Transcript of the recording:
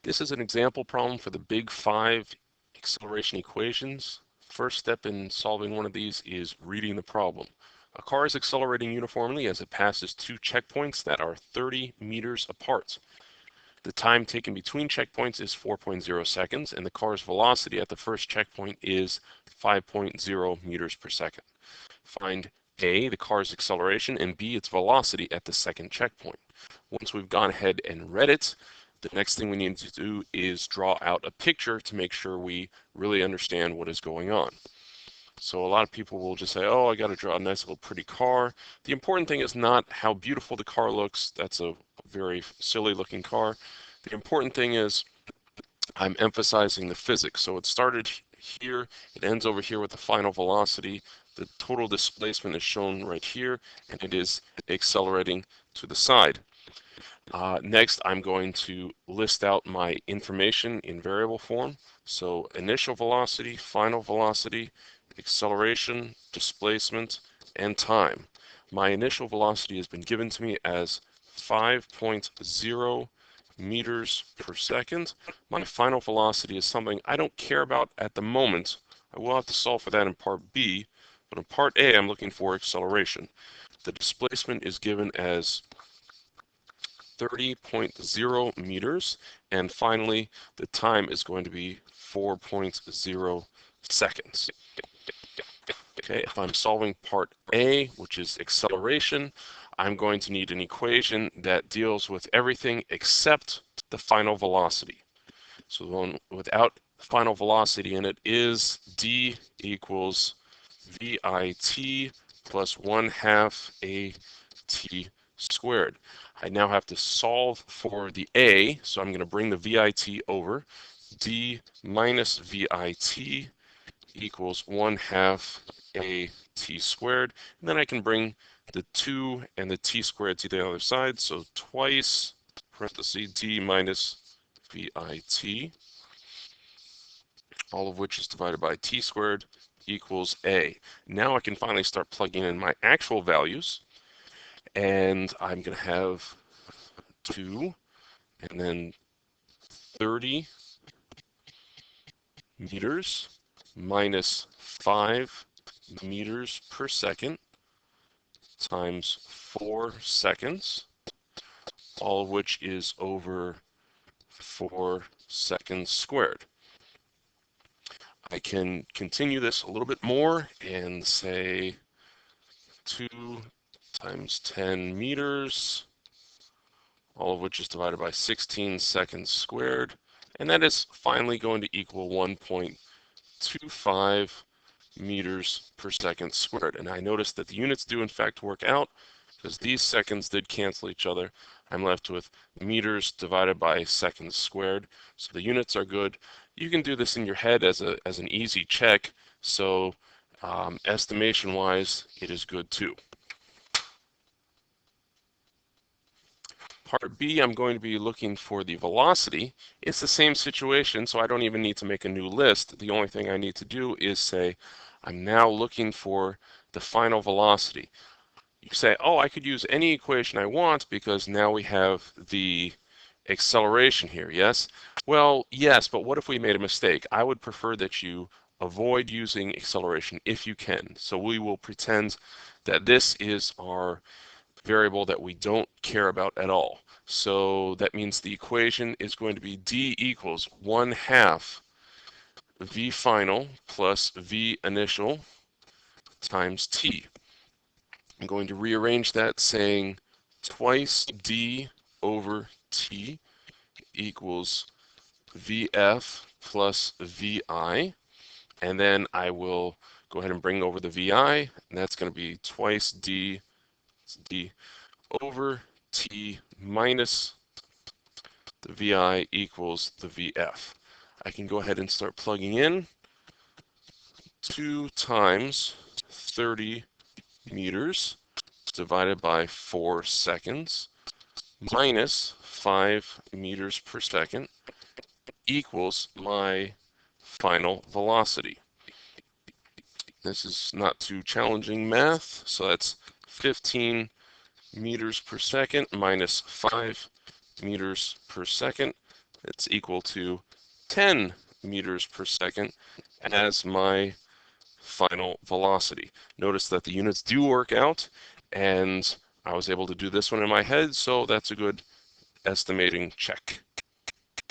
This is an example problem for the big five acceleration equations. First step in solving one of these is reading the problem. A car is accelerating uniformly as it passes two checkpoints that are 30 meters apart. The time taken between checkpoints is 4.0 seconds, and the car's velocity at the first checkpoint is 5.0 meters per second. Find A, the car's acceleration, and B, its velocity at the second checkpoint. Once we've gone ahead and read it, the next thing we need to do is draw out a picture to make sure we really understand what is going on. So a lot of people will just say, oh, I got to draw a nice little pretty car. The important thing is not how beautiful the car looks. That's a very silly looking car. The important thing is I'm emphasizing the physics. So it started here, it ends over here with the final velocity. The total displacement is shown right here, and it is accelerating to the side. Next, I'm going to list out my information in variable form. So initial velocity, final velocity, acceleration, displacement, and time. My initial velocity has been given to me as 5.0 meters per second. My final velocity is something I don't care about at the moment. I will have to solve for that in part B, but in part A, I'm looking for acceleration. The displacement is given as 30.0 meters, and finally the time is going to be 4.0 seconds. Okay, if I'm solving part A, which is acceleration, I'm going to need an equation that deals with everything except the final velocity. So the one without final velocity in it is d equals VIT plus 1/2 AT squared. I now have to solve for the A, so I'm going to bring the VIT over. D minus VIT equals 1/2 AT squared. And then I can bring the 2 and the t squared to the other side, so twice, parenthesis, D minus VIT, all of which is divided by t squared equals A. Now I can finally start plugging in my actual values. And I'm going to have 2 and then 30 meters minus 5 meters per second times 4 seconds, all of which is over 4 seconds squared. I can continue this a little bit more and say 2 times 10 meters, all of which is divided by 16 seconds squared, and that is finally going to equal 1.25 meters per second squared. And I notice that the units do in fact work out because these seconds did cancel each other. I'm left with meters divided by seconds squared. So the units are good. You can do this in your head as an easy check. So estimation wise, it is good too. Part B, I'm going to be looking for the velocity. It's the same situation, so I don't even need to make a new list. The only thing I need to do is say, I'm now looking for the final velocity. You say, oh, I could use any equation I want because now we have the acceleration here, yes? Well, yes, but what if we made a mistake? I would prefer that you avoid using acceleration if you can. So we will pretend that this is our variable that we don't care about at all. So that means the equation is going to be d equals 1/2 v final plus v initial times t. I'm going to rearrange that saying twice d over t equals vf plus vi, and then I will go ahead and bring over the vi, and that's going to be twice d over t minus the vi equals the vf. I can go ahead and start plugging in 2 times 30 meters divided by 4 seconds minus 5 meters per second equals my final velocity. This is not too challenging math, so that's 15 meters per second minus 5 meters per second It's equal to 10 meters per second as my final velocity. Notice that the units do work out, and I was able to do this one in my head, so that's a good estimating check.